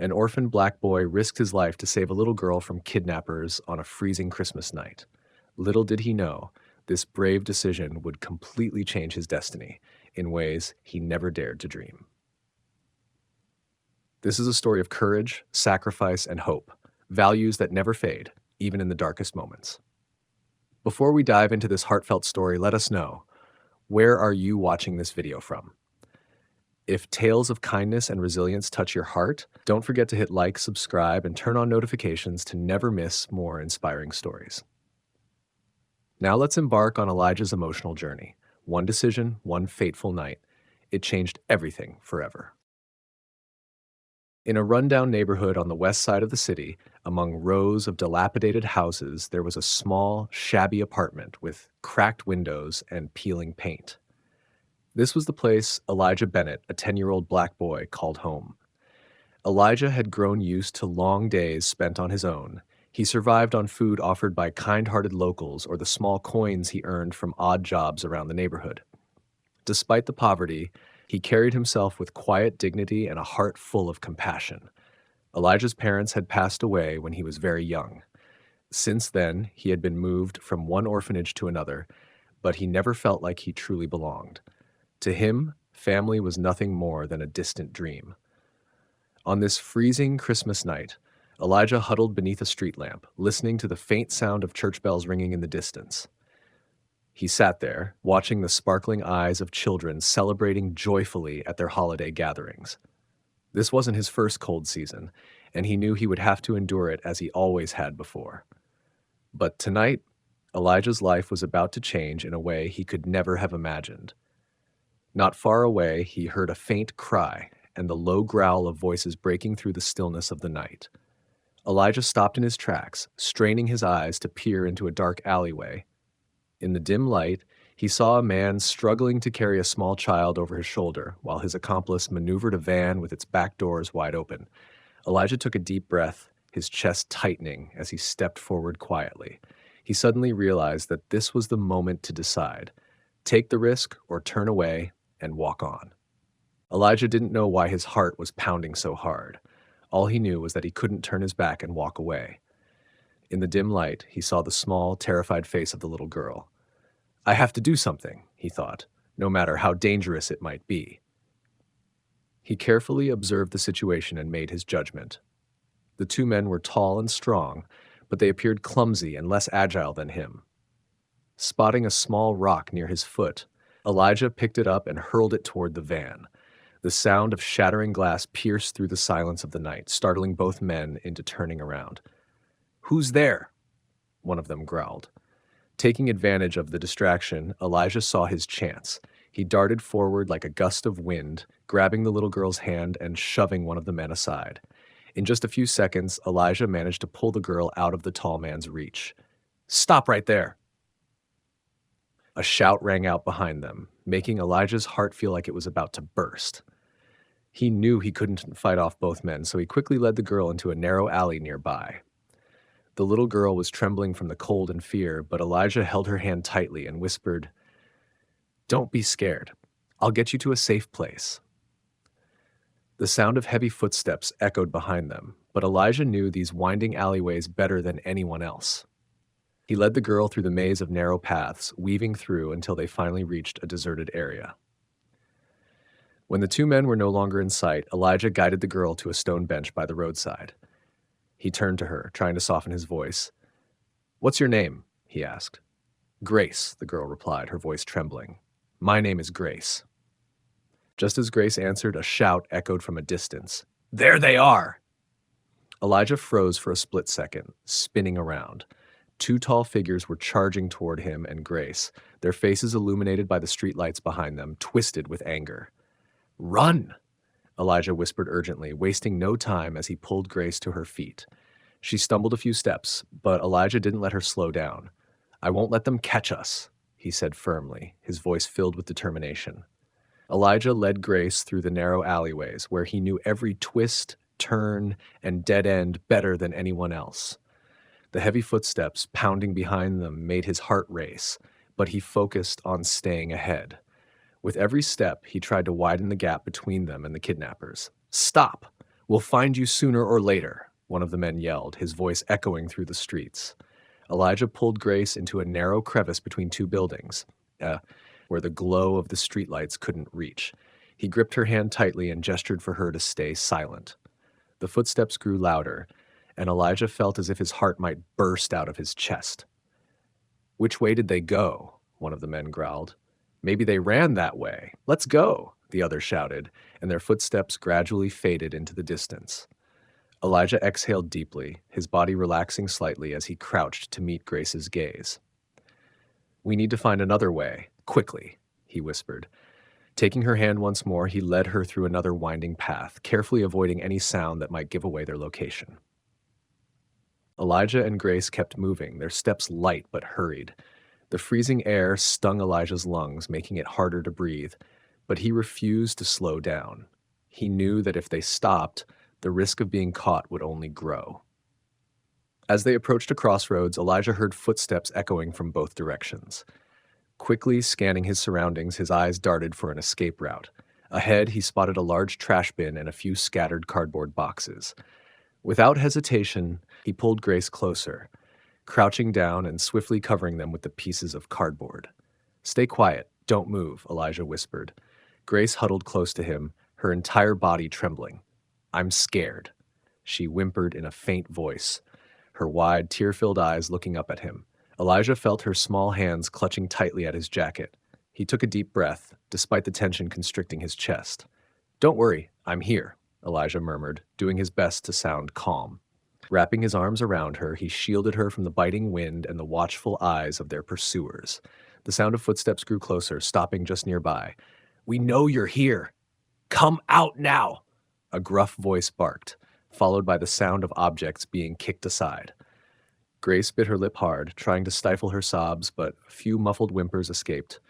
An orphan black boy risked his life to save a little girl from kidnappers on a freezing Christmas night. Little did he know, this brave decision would completely change his destiny in ways he never dared to dream. This is a story of courage, sacrifice, and hope, values that never fade, even in the darkest moments. Before we dive into this heartfelt story, let us know, where are you watching this video from? If tales of kindness and resilience touch your heart, don't forget to hit like, subscribe, and turn on notifications to never miss more inspiring stories. Now let's embark on Elijah's emotional journey. One decision, one fateful night. It changed everything forever. In a rundown neighborhood on the west side of the city, among rows of dilapidated houses, there was a small, shabby apartment with cracked windows and peeling paint. This was the place Elijah Bennett, a 10-year-old black boy, called home. Elijah had grown used to long days spent on his own. He survived on food offered by kind-hearted locals or the small coins he earned from odd jobs around the neighborhood. Despite the poverty, he carried himself with quiet dignity and a heart full of compassion. Elijah's parents had passed away when he was very young. Since then, he had been moved from one orphanage to another, but he never felt like he truly belonged. To him, family was nothing more than a distant dream. On this freezing Christmas night, Elijah huddled beneath a street lamp, listening to the faint sound of church bells ringing in the distance. He sat there, watching the sparkling eyes of children celebrating joyfully at their holiday gatherings. This wasn't his first cold season, and he knew he would have to endure it as he always had before. But tonight, Elijah's life was about to change in a way he could never have imagined. Not far away, he heard a faint cry and the low growl of voices breaking through the stillness of the night. Elijah stopped in his tracks, straining his eyes to peer into a dark alleyway. In the dim light, he saw a man struggling to carry a small child over his shoulder while his accomplice maneuvered a van with its back doors wide open. Elijah took a deep breath, his chest tightening as he stepped forward quietly. He suddenly realized that this was the moment to decide: take the risk or turn away and walk on. Elijah didn't know why his heart was pounding so hard. All he knew was that he couldn't turn his back and walk away. In the dim light, he saw the small, terrified face of the little girl. I have to do something, he thought, no matter how dangerous it might be. He carefully observed the situation and made his judgment. The two men were tall and strong, but they appeared clumsy and less agile than him. Spotting a small rock near his foot, Elijah picked it up and hurled it toward the van. The sound of shattering glass pierced through the silence of the night, startling both men into turning around. "Who's there?" one of them growled. Taking advantage of the distraction, Elijah saw his chance. He darted forward like a gust of wind, grabbing the little girl's hand and shoving one of the men aside. In just a few seconds, Elijah managed to pull the girl out of the tall man's reach. "Stop right there!" A shout rang out behind them, making Elijah's heart feel like it was about to burst. He knew he couldn't fight off both men, so he quickly led the girl into a narrow alley nearby. The little girl was trembling from the cold and fear, but Elijah held her hand tightly and whispered, "Don't be scared. I'll get you to a safe place." The sound of heavy footsteps echoed behind them, but Elijah knew these winding alleyways better than anyone else. He led the girl through the maze of narrow paths, weaving through until they finally reached a deserted area. When the two men were no longer in sight, Elijah guided the girl to a stone bench by the roadside. He turned to her, trying to soften his voice. "What's your name?" he asked. "Grace," the girl replied, her voice trembling. "My name is Grace." Just as Grace answered, a shout echoed from a distance. "There they are!" Elijah froze for a split second, spinning around. Two tall figures were charging toward him and Grace, their faces illuminated by the streetlights behind them, twisted with anger. "Run!" Elijah whispered urgently, wasting no time as he pulled Grace to her feet. She stumbled a few steps, but Elijah didn't let her slow down. "I won't let them catch us," he said firmly, his voice filled with determination. Elijah led Grace through the narrow alleyways, where he knew every twist, turn, and dead end better than anyone else. The heavy footsteps pounding behind them made his heart race, but he focused on staying ahead. With every step, he tried to widen the gap between them and the kidnappers. "Stop! "We'll find you sooner or later," one of the men yelled, his voice echoing through the streets. Elijah pulled Grace into a narrow crevice between two buildings, uh, where the glow of the streetlights couldn't reach. He gripped her hand tightly and gestured for her to stay silent. The footsteps grew louder, and Elijah felt as if his heart might burst out of his chest. "Which way did they go?" one of the men growled. "Maybe they ran that way. Let's go," the other shouted, and their footsteps gradually faded into the distance. Elijah exhaled deeply, his body relaxing slightly as he crouched to meet Grace's gaze. "We need to find another way, quickly," he whispered. Taking her hand once more, he led her through another winding path, carefully avoiding any sound that might give away their location. Elijah and Grace kept moving, their steps light but hurried. The freezing air stung Elijah's lungs, making it harder to breathe, but he refused to slow down. He knew that if they stopped, the risk of being caught would only grow. As they approached a crossroads, Elijah heard footsteps echoing from both directions. Quickly scanning his surroundings, his eyes darted for an escape route. Ahead, he spotted a large trash bin and a few scattered cardboard boxes. Without hesitation, he pulled Grace closer, crouching down and swiftly covering them with the pieces of cardboard. "Stay quiet, don't move," Elijah whispered. Grace huddled close to him, her entire body trembling. "I'm scared," she whimpered in a faint voice, her wide, tear-filled eyes looking up at him. Elijah felt her small hands clutching tightly at his jacket. He took a deep breath, despite the tension constricting his chest. "Don't worry, I'm here," Elijah murmured, doing his best to sound calm. Wrapping his arms around her, he shielded her from the biting wind and the watchful eyes of their pursuers. The sound of footsteps grew closer, stopping just nearby. "We know you're here. Come out now!" A gruff voice barked, followed by the sound of objects being kicked aside. Grace bit her lip hard, trying to stifle her sobs, but a few muffled whimpers escaped.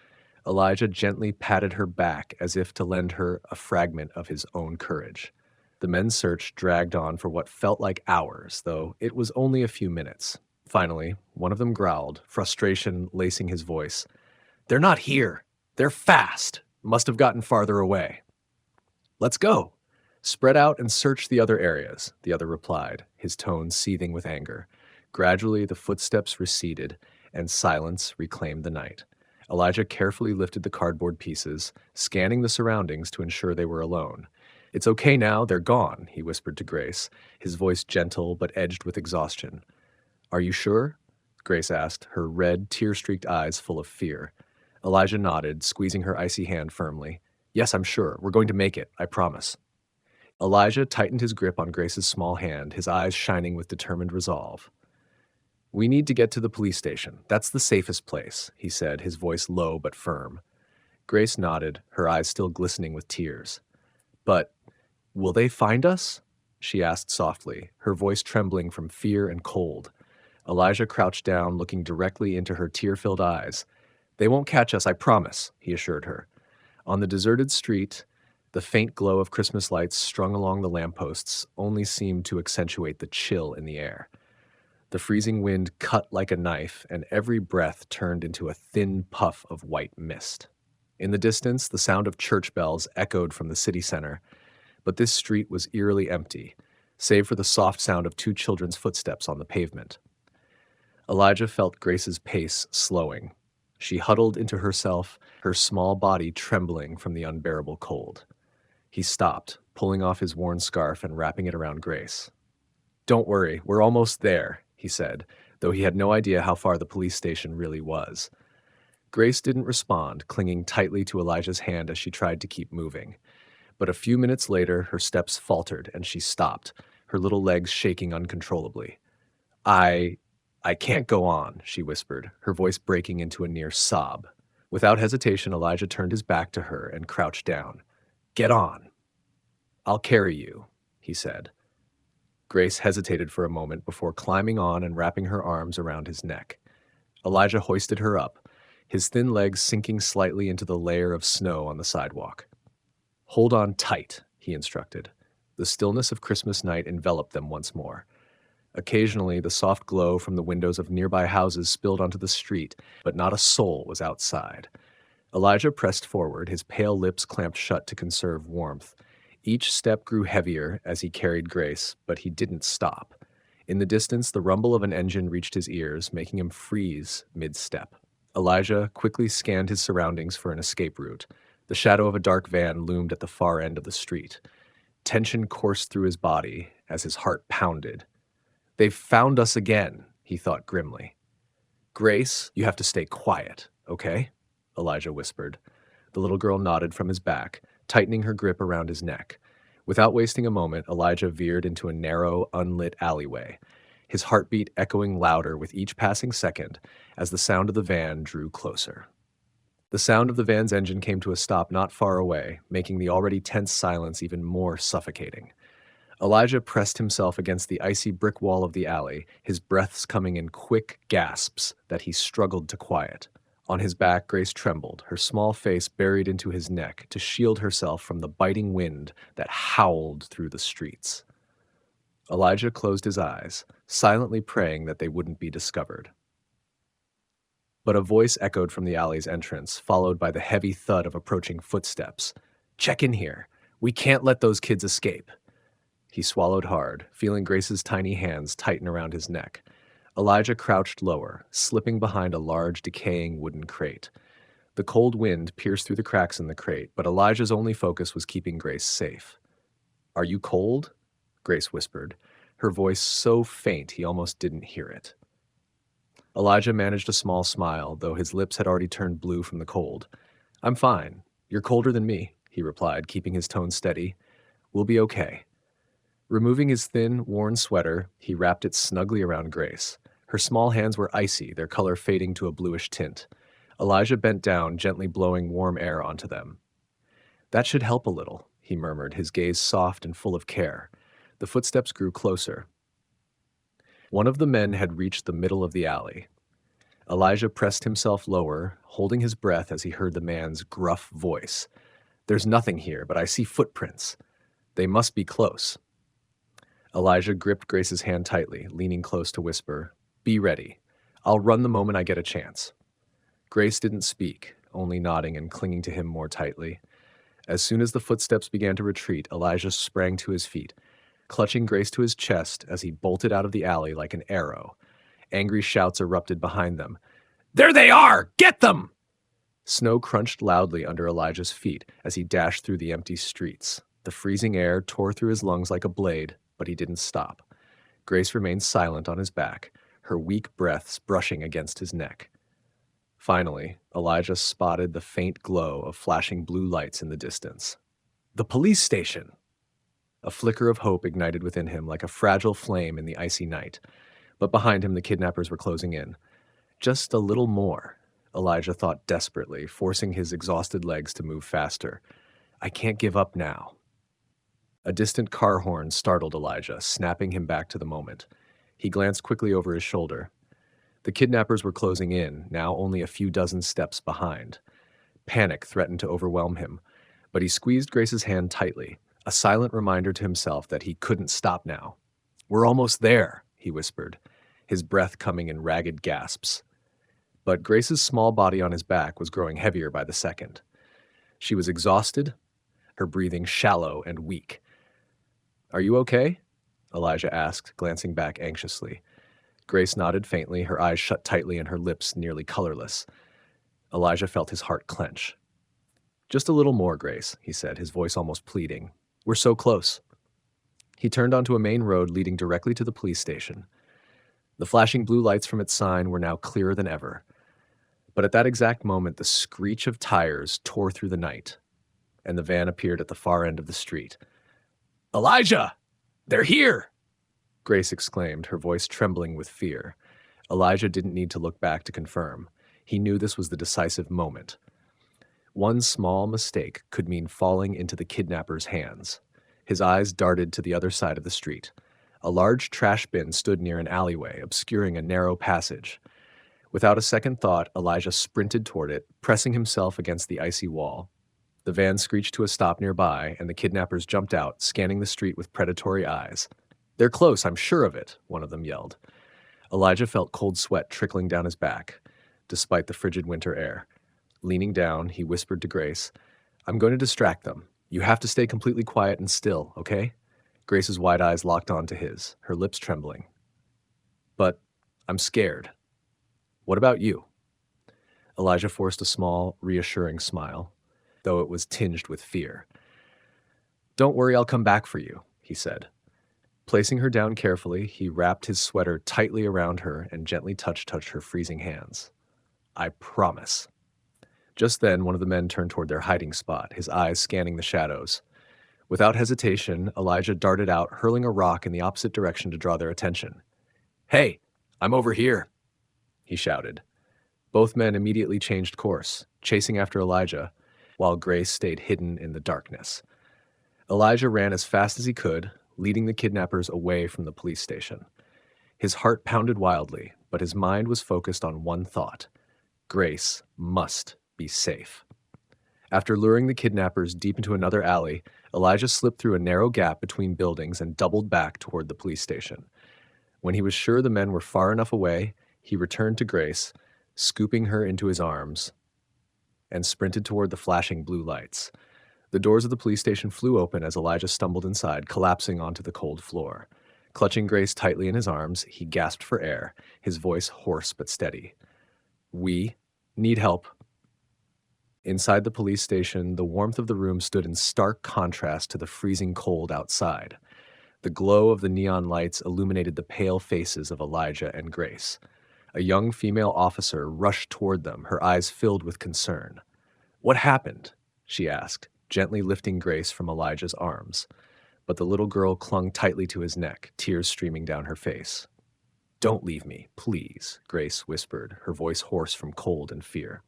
Elijah gently patted her back as if to lend her a fragment of his own courage. The men's search dragged on for what felt like hours, though it was only a few minutes. Finally, one of them growled, frustration lacing his voice. "They're not here. They're fast. Must have gotten farther away." "Let's go. Spread out and search the other areas," the other replied, his tone seething with anger. Gradually, the footsteps receded, and silence reclaimed the night. Elijah carefully lifted the cardboard pieces, scanning the surroundings to ensure they were alone. "It's okay now, they're gone," he whispered to Grace, his voice gentle but edged with exhaustion. "Are you sure?" Grace asked, her red, tear-streaked eyes full of fear. Elijah nodded, squeezing her icy hand firmly. "Yes, I'm sure. We're going to make it, I promise." Elijah tightened his grip on Grace's small hand, his eyes shining with determined resolve. "We need to get to the police station. That's the safest place," he said, his voice low but firm. Grace nodded, her eyes still glistening with tears. "But will they find us?" she asked softly, her voice trembling from fear and cold. Elijah crouched down, looking directly into her tear-filled eyes. "They won't catch us, I promise," he assured her. On the deserted street, the faint glow of Christmas lights strung along the lampposts only seemed to accentuate the chill in the air. The freezing wind cut like a knife, and every breath turned into a thin puff of white mist. In the distance, the sound of church bells echoed from the city center, but this street was eerily empty, save for the soft sound of two children's footsteps on the pavement. Elijah felt Grace's pace slowing. She huddled into herself, her small body trembling from the unbearable cold. He stopped, pulling off his worn scarf and wrapping it around Grace. "Don't worry, we're almost there," he said, though he had no idea how far the police station really was. Grace didn't respond, clinging tightly to Elijah's hand as she tried to keep moving. But a few minutes later, her steps faltered and she stopped, her little legs shaking uncontrollably. I can't go on," she whispered, her voice breaking into a near sob. Without hesitation, Elijah turned his back to her and crouched down. "Get on." "I'll carry you," he said. Grace hesitated for a moment before climbing on and wrapping her arms around his neck. Elijah hoisted her up, his thin legs sinking slightly into the layer of snow on the sidewalk. "Hold on tight," he instructed. The stillness of Christmas night enveloped them once more. Occasionally, the soft glow from the windows of nearby houses spilled onto the street, but not a soul was outside. Elijah pressed forward, his pale lips clamped shut to conserve warmth. Each step grew heavier as he carried Grace, but he didn't stop. In the distance, the rumble of an engine reached his ears, making him freeze mid-step. Elijah quickly scanned his surroundings for an escape route. The shadow of a dark van loomed at the far end of the street. Tension coursed through his body as his heart pounded. "They've found us again," he thought grimly. "Grace, you have to stay quiet, okay?" Elijah whispered. The little girl nodded from his back, tightening her grip around his neck. Without wasting a moment, Elijah veered into a narrow, unlit alleyway, his heartbeat echoing louder with each passing second as the sound of the van drew closer. The sound of the van's engine came to a stop not far away, making the already tense silence even more suffocating. Elijah pressed himself against the icy brick wall of the alley, his breaths coming in quick gasps that he struggled to quiet. On his back, Grace trembled, her small face buried into his neck to shield herself from the biting wind that howled through the streets. Elijah closed his eyes, silently praying that they wouldn't be discovered. But a voice echoed from the alley's entrance, followed by the heavy thud of approaching footsteps. "Check in here. We can't let those kids escape." He swallowed hard, feeling Grace's tiny hands tighten around his neck. Elijah crouched lower, slipping behind a large, decaying wooden crate. The cold wind pierced through the cracks in the crate, but Elijah's only focus was keeping Grace safe. "Are you cold?" Grace whispered, her voice so faint he almost didn't hear it. Elijah managed a small smile, though his lips had already turned blue from the cold. "I'm fine. You're colder than me," he replied, keeping his tone steady. "We'll be okay." Removing his thin, worn sweater, he wrapped it snugly around Grace. Her small hands were icy, their color fading to a bluish tint. Elijah bent down, gently blowing warm air onto them. "That should help a little," he murmured, his gaze soft and full of care. The footsteps grew closer. One of the men had reached the middle of the alley. Elijah pressed himself lower, holding his breath as he heard the man's gruff voice. "There's nothing here, but I see footprints. They must be close." Elijah gripped Grace's hand tightly, leaning close to whisper, "Be ready. I'll run the moment I get a chance." Grace didn't speak, only nodding and clinging to him more tightly. As soon as the footsteps began to retreat, Elijah sprang to his feet, clutching Grace to his chest as he bolted out of the alley like an arrow. Angry shouts erupted behind them. "There they are! Get them!" Snow crunched loudly under Elijah's feet as he dashed through the empty streets. The freezing air tore through his lungs like a blade, but he didn't stop. Grace remained silent on his back, her weak breaths brushing against his neck. Finally, Elijah spotted the faint glow of flashing blue lights in the distance. "The police station!" A flicker of hope ignited within him like a fragile flame in the icy night. But behind him, the kidnappers were closing in. Just a little more, Elijah thought desperately, forcing his exhausted legs to move faster. "I can't give up now." A distant car horn startled Elijah, snapping him back to the moment. He glanced quickly over his shoulder. The kidnappers were closing in, now only a few dozen steps behind. Panic threatened to overwhelm him, but he squeezed Grace's hand tightly, a silent reminder to himself that he couldn't stop now. "We're almost there," he whispered, his breath coming in ragged gasps. But Grace's small body on his back was growing heavier by the second. She was exhausted, her breathing shallow and weak. "Are you okay?" Elijah asked, glancing back anxiously. Grace nodded faintly, her eyes shut tightly and her lips nearly colorless. Elijah felt his heart clench. "Just a little more, Grace," he said, his voice almost pleading. "We're so close." He turned onto a main road leading directly to the police station. The flashing blue lights from its sign were now clearer than ever. But at that exact moment, the screech of tires tore through the night, and the van appeared at the far end of the street. "Elijah! They're here!" Grace exclaimed, her voice trembling with fear. Elijah didn't need to look back to confirm. He knew this was the decisive moment. One small mistake could mean falling into the kidnapper's hands. His eyes darted to the other side of the street. A large trash bin stood near an alleyway, obscuring a narrow passage. Without a second thought, Elijah sprinted toward it, pressing himself against the icy wall. The van screeched to a stop nearby, and the kidnappers jumped out, scanning the street with predatory eyes. "They're close, I'm sure of it," one of them yelled. Elijah felt cold sweat trickling down his back, despite the frigid winter air. Leaning down, he whispered to Grace, "I'm going to distract them. You have to stay completely quiet and still, okay? Grace's wide eyes locked onto his, her lips trembling. But I'm scared. What about you? Elijah forced a small, reassuring smile, though it was tinged with fear. Don't worry, I'll come back for you, he said. Placing her down carefully, he wrapped his sweater tightly around her and gently touched her freezing hands. I promise. Just then, one of the men turned toward their hiding spot, his eyes scanning the shadows. Without hesitation, Elijah darted out, hurling a rock in the opposite direction to draw their attention. Hey, I'm over here, he shouted. Both men immediately changed course, chasing after Elijah, while Grace stayed hidden in the darkness. Elijah ran as fast as he could, leading the kidnappers away from the police station. His heart pounded wildly, but his mind was focused on one thought. Grace must be safe. After luring the kidnappers deep into another alley, Elijah slipped through a narrow gap between buildings and doubled back toward the police station. When he was sure the men were far enough away, he returned to Grace, scooping her into his arms, and sprinted toward the flashing blue lights. The doors of the police station flew open as Elijah stumbled inside, collapsing onto the cold floor. Clutching Grace tightly in his arms, he gasped for air, his voice hoarse but steady. We need help. Inside the police station, the warmth of the room stood in stark contrast to the freezing cold outside. The glow of the neon lights illuminated the pale faces of Elijah and Grace. A young female officer rushed toward them, her eyes filled with concern. What happened? She asked, gently lifting Grace from Elijah's arms. But the little girl clung tightly to his neck, tears streaming down her face. Don't leave me, please, Grace whispered, her voice hoarse from cold and fear.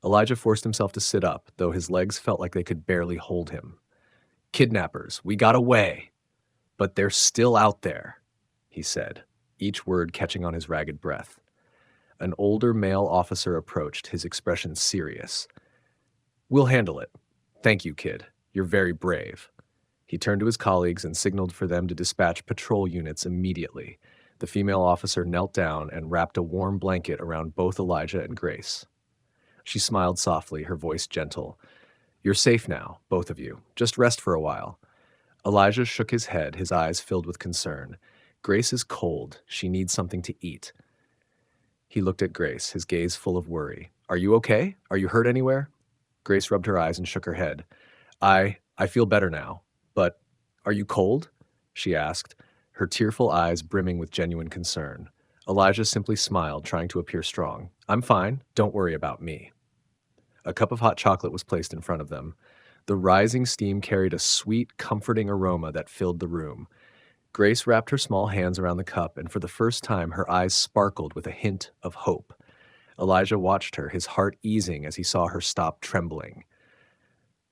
Elijah forced himself to sit up, though his legs felt like they could barely hold him. Kidnappers, we got away. But they're still out there, he said, each word catching on his ragged breath. An older male officer approached, his expression serious. We'll handle it. Thank you, kid. You're very brave. He turned to his colleagues and signaled for them to dispatch patrol units immediately. The female officer knelt down and wrapped a warm blanket around both Elijah and Grace. She smiled softly, her voice gentle. You're safe now, both of you. Just rest for a while. Elijah shook his head, his eyes filled with concern. Grace is cold. She needs something to eat. He looked at Grace, his gaze full of worry. Are you okay? Are you hurt anywhere? Grace rubbed her eyes and shook her head. I feel better now. But are you cold? She asked, her tearful eyes brimming with genuine concern. Elijah simply smiled, trying to appear strong. I'm fine. Don't worry about me. A cup of hot chocolate was placed in front of them. The rising steam carried a sweet, comforting aroma that filled the room. Grace wrapped her small hands around the cup, and for the first time her eyes sparkled with a hint of hope. Elijah watched her, his heart easing as he saw her stop trembling.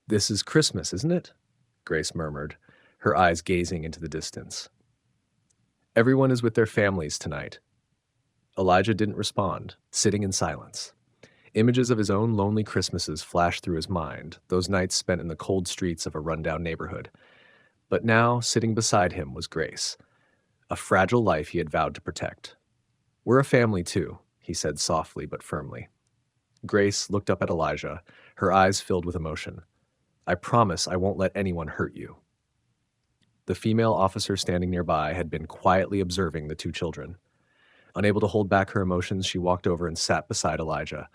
This is Christmas, isn't it? Grace murmured, her eyes gazing into the distance. Everyone is with their families tonight. Elijah didn't respond, sitting in silence. Images of his own lonely Christmases flashed through his mind, those nights spent in the cold streets of a rundown neighborhood. But now, sitting beside him was Grace, a fragile life he had vowed to protect. We're a family too, he said softly but firmly. Grace looked up at Elijah, her eyes filled with emotion. I promise I won't let anyone hurt you. The female officer standing nearby had been quietly observing the two children. Unable to hold back her emotions, she walked over and sat beside Elijah.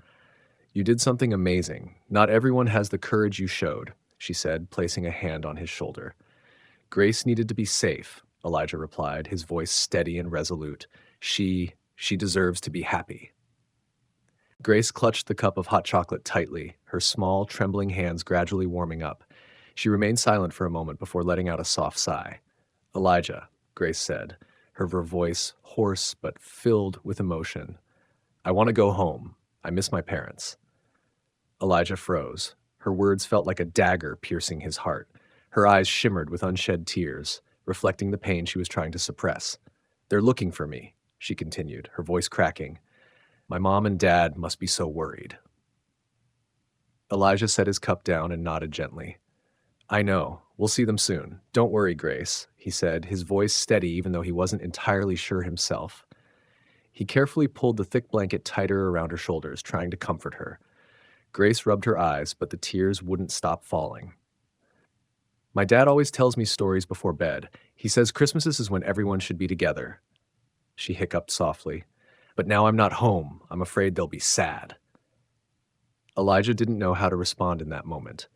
You did something amazing. Not everyone has the courage you showed, she said, placing a hand on his shoulder. Grace needed to be safe, Elijah replied, his voice steady and resolute. She deserves to be happy. Grace clutched the cup of hot chocolate tightly, her small, trembling hands gradually warming up. She remained silent for a moment before letting out a soft sigh. Elijah, Grace said, her voice hoarse but filled with emotion. I want to go home. I miss my parents. Elijah froze. Her words felt like a dagger piercing his heart. Her eyes shimmered with unshed tears, reflecting the pain she was trying to suppress. They're looking for me, she continued, her voice cracking. My mom and dad must be so worried. Elijah set his cup down and nodded gently. I know. We'll see them soon. Don't worry, Grace, he said, his voice steady even though he wasn't entirely sure himself. He carefully pulled the thick blanket tighter around her shoulders, trying to comfort her. Grace rubbed her eyes, but the tears wouldn't stop falling. My dad always tells me stories before bed. He says Christmases is when everyone should be together. She hiccuped softly. But now I'm not home. I'm afraid they'll be sad. Elijah didn't know how to respond in that moment.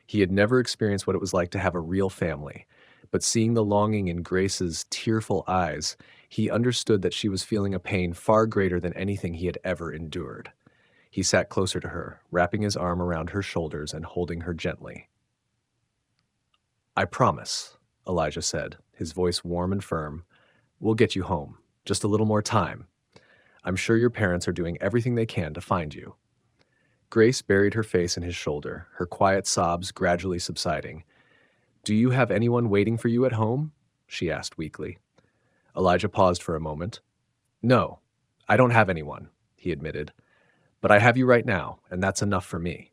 He had never experienced what it was like to have a real family, but seeing the longing in Grace's tearful eyes, he understood that she was feeling a pain far greater than anything he had ever endured. He sat closer to her, wrapping his arm around her shoulders and holding her gently. I promise, Elijah said, his voice warm and firm. We'll get you home. Just a little more time. I'm sure your parents are doing everything they can to find you. Grace buried her face in his shoulder, her quiet sobs gradually subsiding. Do you have anyone waiting for you at home? She asked weakly. Elijah paused for a moment. No, I don't have anyone, he admitted. But I have you right now, and that's enough for me.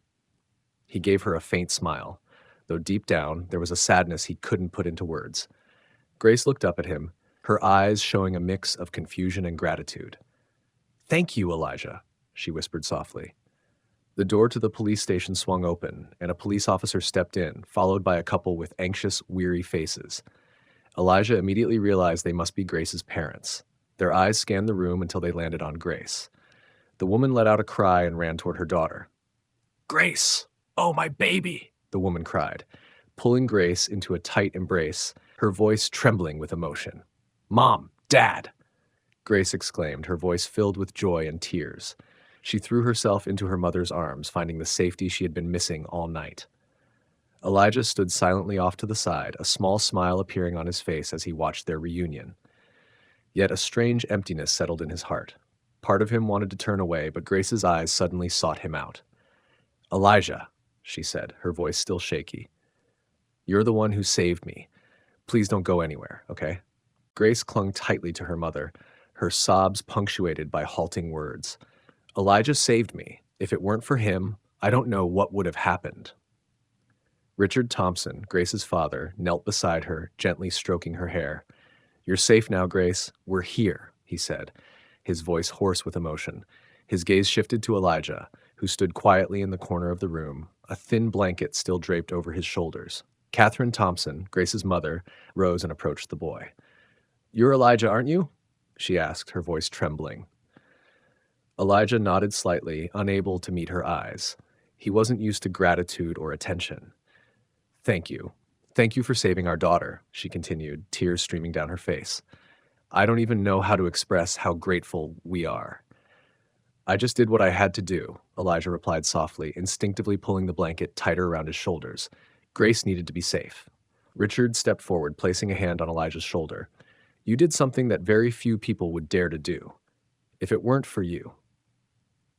He gave her a faint smile, though deep down there was a sadness he couldn't put into words. Grace looked up at him, her eyes showing a mix of confusion and gratitude. Thank you, Elijah, she whispered softly. The door to the police station swung open, and a police officer stepped in, followed by a couple with anxious, weary faces. Elijah immediately realized they must be Grace's parents. Their eyes scanned the room until they landed on Grace. The woman let out a cry and ran toward her daughter. Grace! Oh, my baby! The woman cried, pulling Grace into a tight embrace, her voice trembling with emotion. Mom! Dad! Grace exclaimed, her voice filled with joy and tears. She threw herself into her mother's arms, finding the safety she had been missing all night. Elijah stood silently off to the side, a small smile appearing on his face as he watched their reunion. Yet a strange emptiness settled in his heart. Part of him wanted to turn away, but Grace's eyes suddenly sought him out. Elijah, she said, her voice still shaky. You're the one who saved me. Please don't go anywhere, okay? Grace clung tightly to her mother, her sobs punctuated by halting words. Elijah saved me. If it weren't for him, I don't know what would have happened. Richard Thompson, Grace's father, knelt beside her, gently stroking her hair. You're safe now, Grace. We're here, he said, his voice hoarse with emotion. His gaze shifted to Elijah, who stood quietly in the corner of the room, a thin blanket still draped over his shoulders. Catherine Thompson, Grace's mother, rose and approached the boy. You're Elijah, aren't you? She asked, her voice trembling. Elijah nodded slightly, unable to meet her eyes. He wasn't used to gratitude or attention. Thank you. Thank you for saving our daughter, she continued, tears streaming down her face. I don't even know how to express how grateful we are. I just did what I had to do, Elijah replied softly, instinctively pulling the blanket tighter around his shoulders. Grace needed to be safe. Richard stepped forward, placing a hand on Elijah's shoulder. You did something that very few people would dare to do. If it weren't for you.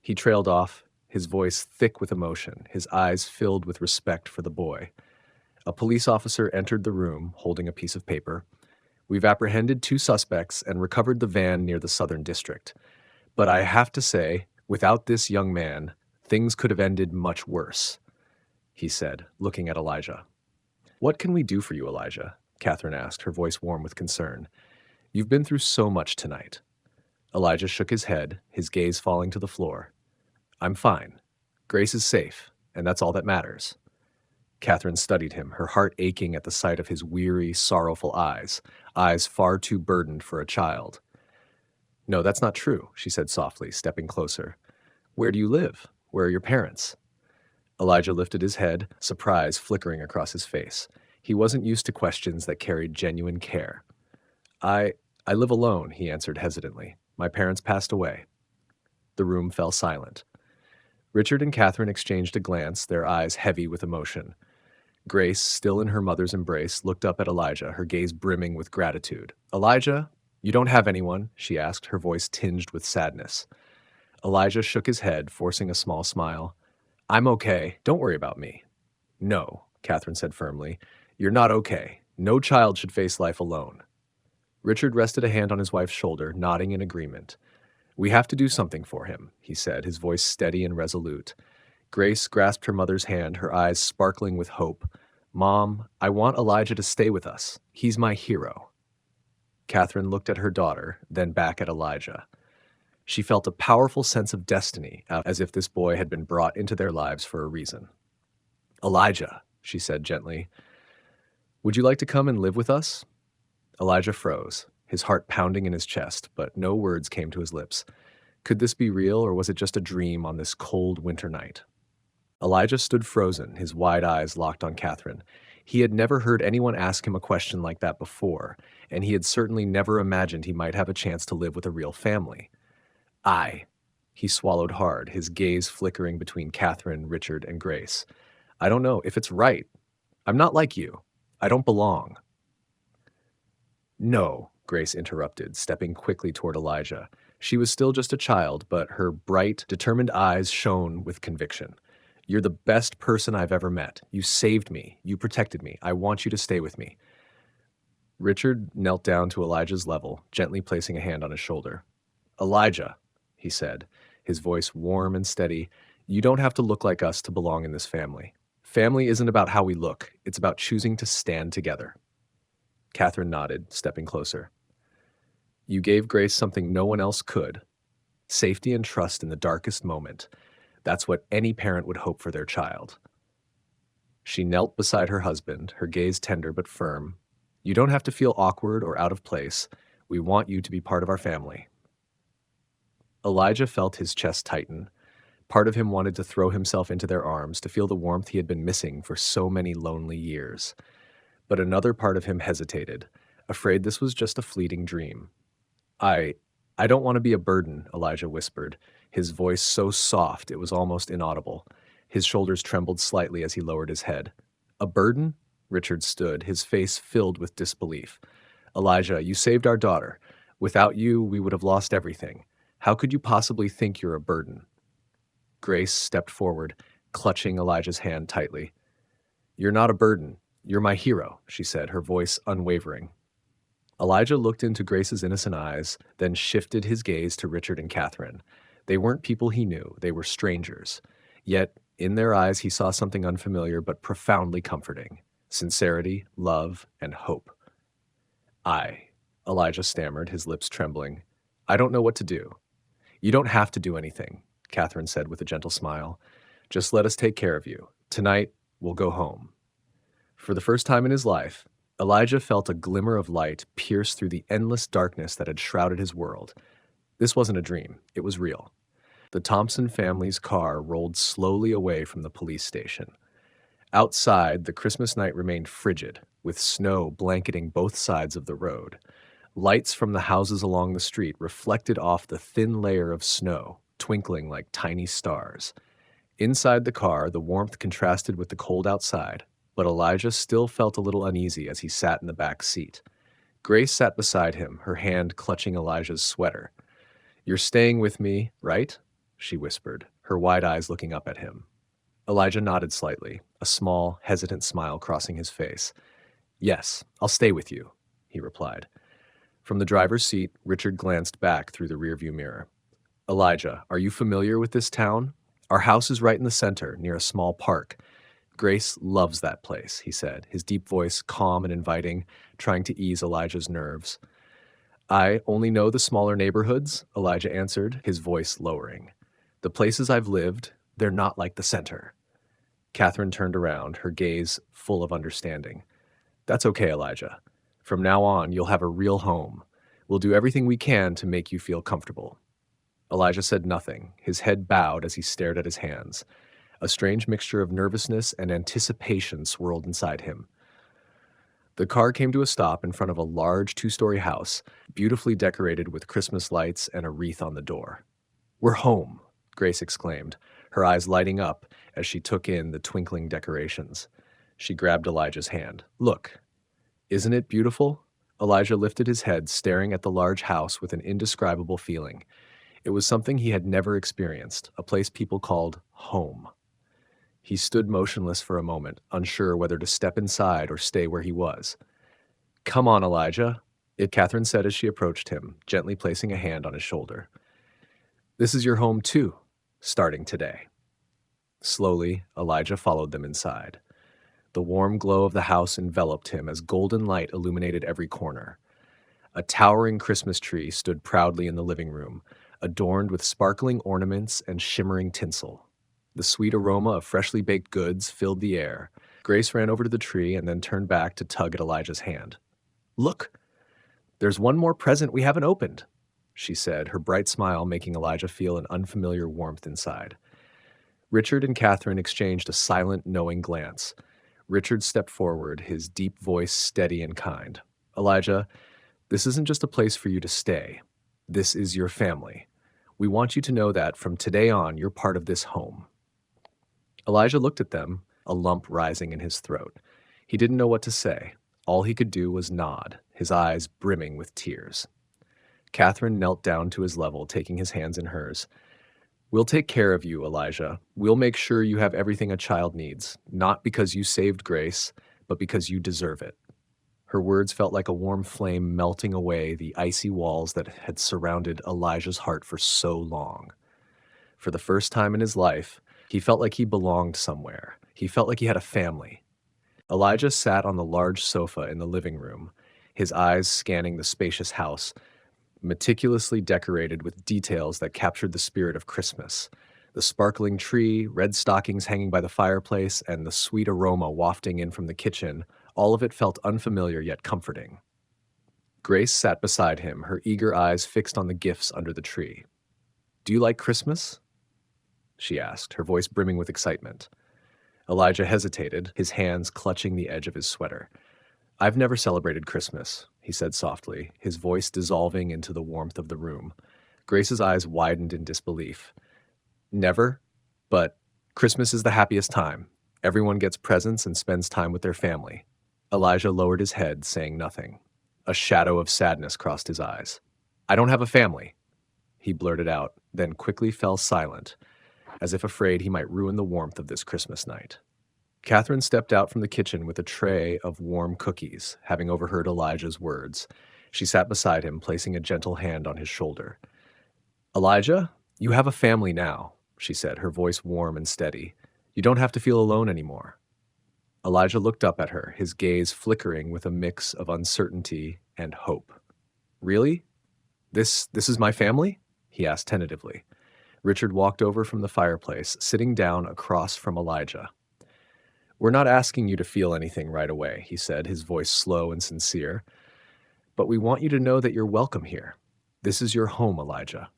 He trailed off, his voice thick with emotion, his eyes filled with respect for the boy. A police officer entered the room, holding a piece of paper. We've apprehended 2 suspects and recovered the van near the Southern District. But I have to say, without this young man, things could have ended much worse, he said, looking at Elijah. What can we do for you, Elijah? Catherine asked, her voice warm with concern. You've been through so much tonight. Elijah shook his head, his gaze falling to the floor. I'm fine. Grace is safe, and that's all that matters. Catherine studied him, her heart aching at the sight of his weary, sorrowful eyes far too burdened for a child. No, that's not true, she said softly, stepping closer. Where do you live? Where are your parents? Elijah lifted his head, surprise flickering across his face. He wasn't used to questions that carried genuine care. I live alone, he answered hesitantly. My parents passed away. The room fell silent. Richard and Catherine exchanged a glance, their eyes heavy with emotion. Grace, still in her mother's embrace, looked up at Elijah, her gaze brimming with gratitude. Elijah, you don't have anyone? She asked, her voice tinged with sadness. Elijah shook his head, forcing a small smile. I'm okay. Don't worry about me. No, Catherine said firmly. You're not okay. No child should face life alone. Richard rested a hand on his wife's shoulder, nodding in agreement. We have to do something for him, he said, his voice steady and resolute. Grace grasped her mother's hand, her eyes sparkling with hope. Mom, I want Elijah to stay with us. He's my hero. Catherine looked at her daughter, then back at Elijah. She felt a powerful sense of destiny, as if this boy had been brought into their lives for a reason. Elijah, she said gently, Would you like to come and live with us? Elijah froze, his heart pounding in his chest, but no words came to his lips. Could this be real, or was it just a dream on this cold winter night? Elijah stood frozen, his wide eyes locked on Catherine. He had never heard anyone ask him a question like that before, and he had certainly never imagined he might have a chance to live with a real family. I. He swallowed hard, his gaze flickering between Catherine, Richard, and Grace. I don't know if it's right. I'm not like you. I don't belong. No, Grace interrupted, stepping quickly toward Elijah. She was still just a child, but her bright, determined eyes shone with conviction. You're the best person I've ever met. You saved me. You protected me. I want you to stay with me. Richard knelt down to Elijah's level, gently placing a hand on his shoulder. Elijah, he said, his voice warm and steady, you don't have to look like us to belong in this family. Family isn't about how we look. It's about choosing to stand together. Catherine nodded, stepping closer. You gave Grace something no one else could. Safety and trust in the darkest moment. That's what any parent would hope for their child. She knelt beside her husband, her gaze tender but firm. You don't have to feel awkward or out of place. We want you to be part of our family. Elijah felt his chest tighten. Part of him wanted to throw himself into their arms to feel the warmth he had been missing for so many lonely years. But another part of him hesitated, afraid this was just a fleeting dream. I don't want to be a burden, Elijah whispered, his voice so soft it was almost inaudible. His shoulders trembled slightly as he lowered his head. A burden? Richard stood, his face filled with disbelief. Elijah, you saved our daughter. Without you, we would have lost everything. How could you possibly think you're a burden? Grace stepped forward, clutching Elijah's hand tightly. You're not a burden. You're my hero, she said, her voice unwavering. Elijah looked into Grace's innocent eyes, then shifted his gaze to Richard and Catherine. They weren't people he knew, they were strangers. Yet, in their eyes, he saw something unfamiliar but profoundly comforting. Sincerity, love, and hope. Elijah stammered, his lips trembling. I don't know what to do. You don't have to do anything, Catherine said with a gentle smile. Just let us take care of you. Tonight, we'll go home. For the first time in his life, Elijah felt a glimmer of light pierce through the endless darkness that had shrouded his world. This wasn't a dream, it was real. The Thompson family's car rolled slowly away from the police station. Outside, the Christmas night remained frigid, with snow blanketing both sides of the road. Lights from the houses along the street reflected off the thin layer of snow, twinkling like tiny stars. Inside the car, the warmth contrasted with the cold outside, but Elijah still felt a little uneasy as he sat in the back seat. Grace sat beside him, her hand clutching Elijah's sweater. You're staying with me, right? She whispered, her wide eyes looking up at him. Elijah nodded slightly, a small, hesitant smile crossing his face. Yes, I'll stay with you, he replied. From the driver's seat, Richard glanced back through the rearview mirror. Elijah, are you familiar with this town? Our house is right in the center, near a small park. Grace loves that place, he said, his deep voice calm and inviting, trying to ease Elijah's nerves. I only know the smaller neighborhoods, Elijah answered, his voice lowering. The places I've lived, they're not like the center. Catherine turned around, her gaze full of understanding. That's okay, Elijah. From now on, you'll have a real home. We'll do everything we can to make you feel comfortable. Elijah said nothing, his head bowed as he stared at his hands. A strange mixture of nervousness and anticipation swirled inside him. The car came to a stop in front of a large two-story house, beautifully decorated with Christmas lights and a wreath on the door. We're home, Grace exclaimed, her eyes lighting up as she took in the twinkling decorations. She grabbed Elijah's hand. Look, isn't it beautiful? Elijah lifted his head, staring at the large house with an indescribable feeling. It was something he had never experienced, a place people called home. He stood motionless for a moment, unsure whether to step inside or stay where he was. Come on, Elijah, Catherine said as she approached him, gently placing a hand on his shoulder. This is your home too, starting today. Slowly, Elijah followed them inside. The warm glow of the house enveloped him as golden light illuminated every corner. A towering Christmas tree stood proudly in the living room, adorned with sparkling ornaments and shimmering tinsel. The sweet aroma of freshly baked goods filled the air. Grace ran over to the tree and then turned back to tug at Elijah's hand. "Look, there's one more present we haven't opened," she said, her bright smile making Elijah feel an unfamiliar warmth inside. Richard and Catherine exchanged a silent, knowing glance. Richard stepped forward, his deep voice steady and kind. "Elijah, this isn't just a place for you to stay. This is your family. We want you to know that from today on, you're part of this home." Elijah looked at them, a lump rising in his throat. He didn't know what to say. All he could do was nod, his eyes brimming with tears. Catherine knelt down to his level, taking his hands in hers. "We'll take care of you, Elijah. We'll make sure you have everything a child needs, not because you saved Grace, but because you deserve it." Her words felt like a warm flame melting away the icy walls that had surrounded Elijah's heart for so long. For the first time in his life, he felt like he belonged somewhere. He felt like he had a family. Elijah sat on the large sofa in the living room, his eyes scanning the spacious house, meticulously decorated with details that captured the spirit of Christmas. The sparkling tree, red stockings hanging by the fireplace, and the sweet aroma wafting in from the kitchen, all of it felt unfamiliar yet comforting. Grace sat beside him, her eager eyes fixed on the gifts under the tree. "Do you like Christmas?" she asked, her voice brimming with excitement. Elijah hesitated, his hands clutching the edge of his sweater. "I've never celebrated Christmas," he said softly, his voice dissolving into the warmth of the room. Grace's eyes widened in disbelief. "Never? But Christmas is the happiest time. Everyone gets presents and spends time with their family." Elijah lowered his head, saying nothing. A shadow of sadness crossed his eyes. "I don't have a family," he blurted out, then quickly fell silent, as if afraid he might ruin the warmth of this Christmas night. Catherine stepped out from the kitchen with a tray of warm cookies, having overheard Elijah's words. She sat beside him, placing a gentle hand on his shoulder. "Elijah, you have a family now," she said, her voice warm and steady. "You don't have to feel alone anymore." Elijah looked up at her, his gaze flickering with a mix of uncertainty and hope. "Really? This is my family?" he asked tentatively. Richard walked over from the fireplace, sitting down across from Elijah. "We're not asking you to feel anything right away," he said, his voice slow and sincere. "But we want you to know that you're welcome here. This is your home, Elijah."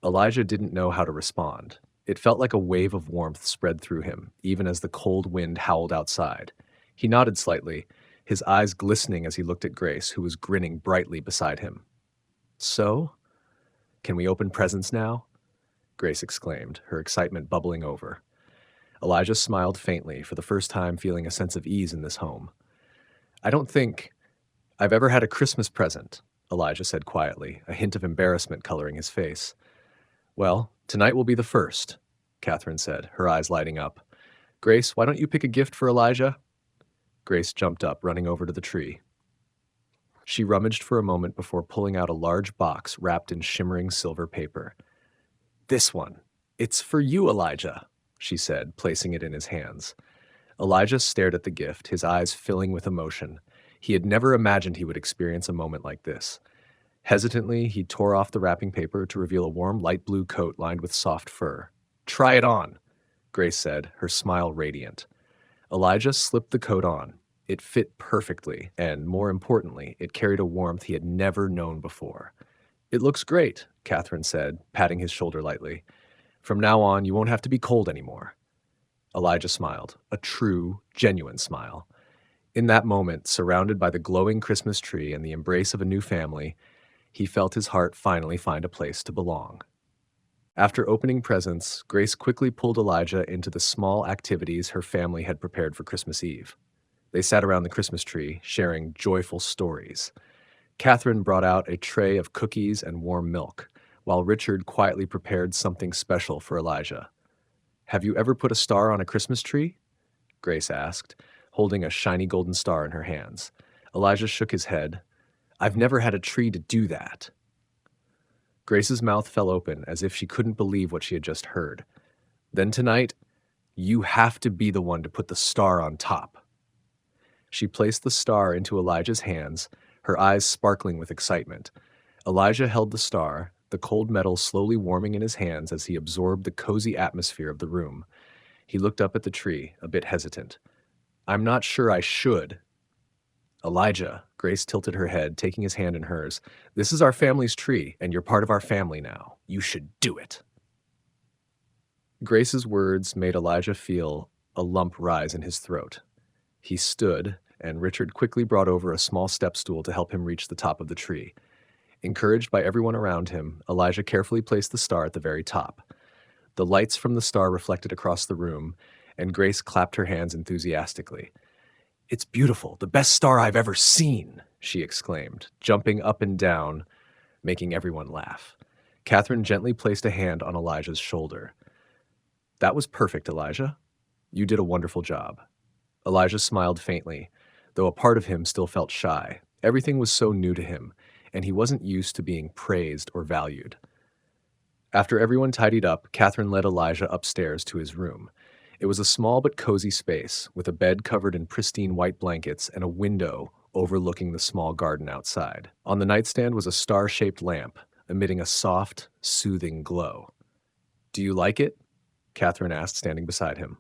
Elijah didn't know how to respond. It felt like a wave of warmth spread through him, even as the cold wind howled outside. He nodded slightly, his eyes glistening as he looked at Grace, who was grinning brightly beside him. "So? Can we open presents now?" Grace exclaimed, her excitement bubbling over. Elijah smiled faintly, for the first time feeling a sense of ease in this home. "I don't think I've ever had a Christmas present," Elijah said quietly, a hint of embarrassment coloring his face. "Well, tonight will be the first," Catherine said, her eyes lighting up. "Grace, why don't you pick a gift for Elijah?" Grace jumped up, running over to the tree. She rummaged for a moment before pulling out a large box wrapped in shimmering silver paper. "This one. It's for you, Elijah," she said, placing it in his hands. Elijah stared at the gift, his eyes filling with emotion. He had never imagined he would experience a moment like this. Hesitantly, he tore off the wrapping paper to reveal a warm light blue coat lined with soft fur. "Try it on," Grace said, her smile radiant. Elijah slipped the coat on. It fit perfectly, and more importantly, it carried a warmth he had never known before. "It looks great," Catherine said, patting his shoulder lightly. "From now on, you won't have to be cold anymore." Elijah smiled, a true, genuine smile. In that moment, surrounded by the glowing Christmas tree and the embrace of a new family, he felt his heart finally find a place to belong. After opening presents, Grace quickly pulled Elijah into the small activities her family had prepared for Christmas Eve. They sat around the Christmas tree, sharing joyful stories. Catherine brought out a tray of cookies and warm milk, while Richard quietly prepared something special for Elijah. "Have you ever put a star on a Christmas tree?" Grace asked, holding a shiny golden star in her hands. Elijah shook his head. "I've never had a tree to do that." Grace's mouth fell open as if she couldn't believe what she had just heard. "Then tonight, you have to be the one to put the star on top." She placed the star into Elijah's hands, her eyes sparkling with excitement. Elijah held the star, the cold metal slowly warming in his hands as he absorbed the cozy atmosphere of the room. He looked up at the tree, a bit hesitant. I'm not sure I should. Elijah, Grace tilted her head, taking his hand in hers. This is our family's tree, and you're part of our family now. You should do it. Grace's words made Elijah feel a lump rise in his throat. He stood, and Richard quickly brought over a small step stool to help him reach the top of the tree. Encouraged by everyone around him, Elijah carefully placed the star at the very top. The lights from the star reflected across the room, and Grace clapped her hands enthusiastically. It's beautiful, the best star I've ever seen, she exclaimed, jumping up and down, making everyone laugh. Catherine gently placed a hand on Elijah's shoulder. That was perfect, Elijah. You did a wonderful job. Elijah smiled faintly, though a part of him still felt shy. Everything was so new to him, and he wasn't used to being praised or valued. After everyone tidied up, Catherine led Elijah upstairs to his room. It was a small but cozy space, with a bed covered in pristine white blankets and a window overlooking the small garden outside. On the nightstand was a star-shaped lamp, emitting a soft, soothing glow. Do you like it? Catherine asked, standing beside him.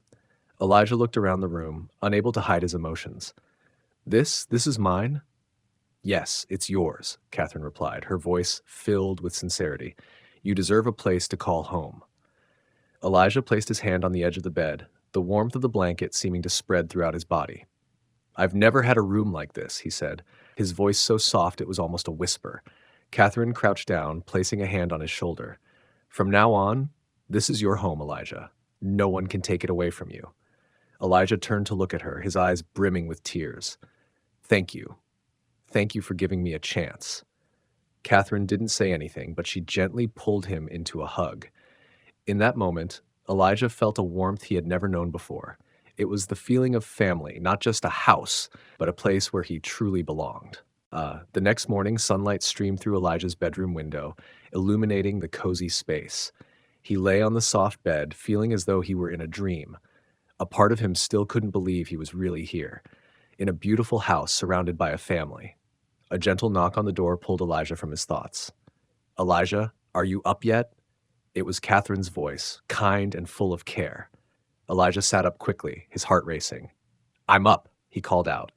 Elijah looked around the room, unable to hide his emotions. This is mine? Yes, it's yours, Catherine replied, her voice filled with sincerity. You deserve a place to call home. Elijah placed his hand on the edge of the bed, the warmth of the blanket seeming to spread throughout his body. I've never had a room like this, he said, his voice so soft it was almost a whisper. Catherine crouched down, placing a hand on his shoulder. From now on, this is your home, Elijah. No one can take it away from you. Elijah turned to look at her, his eyes brimming with tears. Thank you. Thank you for giving me a chance. Catherine didn't say anything, but she gently pulled him into a hug. In that moment, Elijah felt a warmth he had never known before. It was the feeling of family, not just a house, but a place where he truly belonged. The next morning, sunlight streamed through Elijah's bedroom window, illuminating the cozy space. He lay on the soft bed, feeling as though he were in a dream. A part of him still couldn't believe he was really here, in a beautiful house surrounded by a family. A gentle knock on the door pulled Elijah from his thoughts. Elijah, are you up yet? It was Catherine's voice, kind and full of care. Elijah sat up quickly, his heart racing. I'm up, he called out.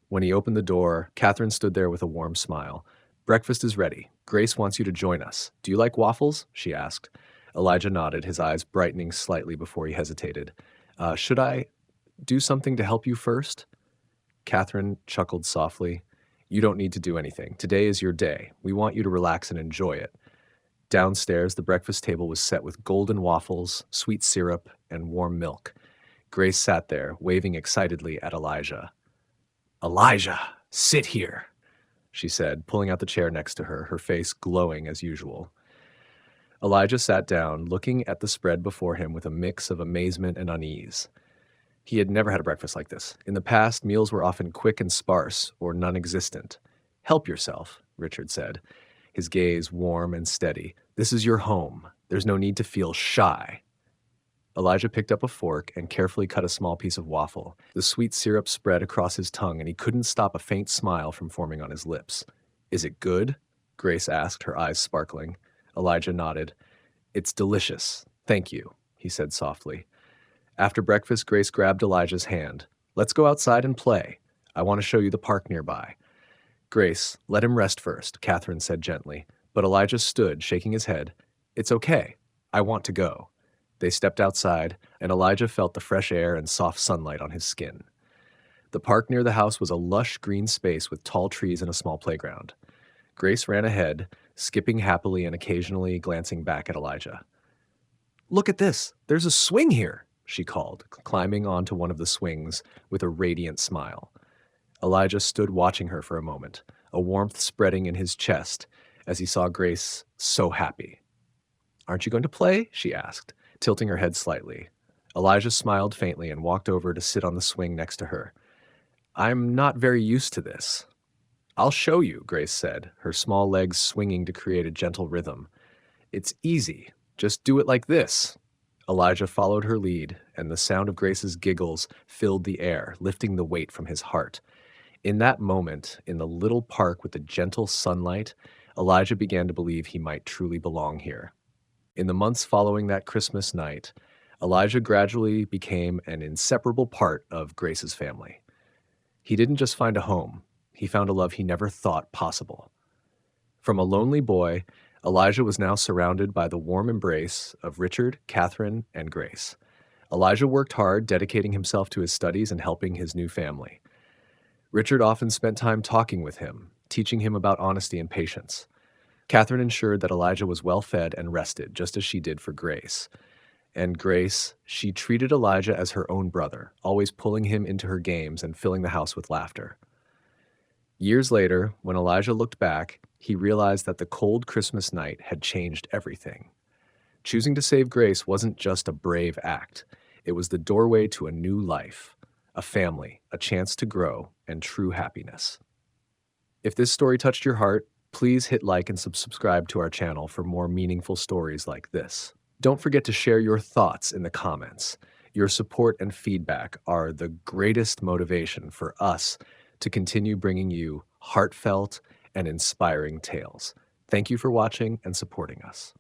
When he opened the door, Catherine stood there with a warm smile. Breakfast is ready. Grace wants you to join us. Do you like waffles? She asked. Elijah nodded, his eyes brightening slightly before he hesitated. Should I do something to help you first? Catherine chuckled softly. You don't need to do anything. Today is your day. We want you to relax and enjoy it. Downstairs, the breakfast table was set with golden waffles, sweet syrup, and warm milk. Grace sat there, waving excitedly at Elijah. Elijah, sit here, she said, pulling out the chair next to her, her face glowing as usual. Elijah sat down, looking at the spread before him with a mix of amazement and unease. He had never had a breakfast like this. In the past, meals were often quick and sparse, or non-existent. Help yourself, Richard said, his gaze warm and steady. This is your home. There's no need to feel shy. Elijah picked up a fork and carefully cut a small piece of waffle. The sweet syrup spread across his tongue, and he couldn't stop a faint smile from forming on his lips. Is it good? Grace asked, her eyes sparkling. Elijah nodded. It's delicious. Thank you, he said softly. After breakfast, Grace grabbed Elijah's hand. Let's go outside and play. I want to show you the park nearby. Grace, let him rest first, Catherine said gently, but Elijah stood, shaking his head. It's okay. I want to go. They stepped outside, and Elijah felt the fresh air and soft sunlight on his skin. The park near the house was a lush green space with tall trees and a small playground. Grace ran ahead, skipping happily and occasionally glancing back at Elijah. Look at this. There's a swing here, she called, climbing onto one of the swings with a radiant smile. Elijah stood watching her for a moment, a warmth spreading in his chest as he saw Grace so happy. Aren't you going to play? She asked, tilting her head slightly. Elijah smiled faintly and walked over to sit on the swing next to her. I'm not very used to this. I'll show you, Grace said, her small legs swinging to create a gentle rhythm. It's easy. Just do it like this. Elijah followed her lead, and the sound of Grace's giggles filled the air, lifting the weight from his heart. In that moment, in the little park with the gentle sunlight, Elijah began to believe he might truly belong here. In the months following that Christmas night, Elijah gradually became an inseparable part of Grace's family. He didn't just find a home, he found a love he never thought possible. From a lonely boy, Elijah was now surrounded by the warm embrace of Richard, Catherine, and Grace. Elijah worked hard, dedicating himself to his studies and helping his new family. Richard often spent time talking with him, teaching him about honesty and patience. Catherine ensured that Elijah was well fed and rested, just as she did for Grace. And Grace, she treated Elijah as her own brother, always pulling him into her games and filling the house with laughter. Years later, when Elijah looked back, he realized that the cold Christmas night had changed everything. Choosing to save Grace wasn't just a brave act, it was the doorway to a new life, a family, a chance to grow, and true happiness. If this story touched your heart, please hit like and subscribe to our channel for more meaningful stories like this. Don't forget to share your thoughts in the comments. Your support and feedback are the greatest motivation for us to continue bringing you heartfelt and inspiring tales. Thank you for watching and supporting us.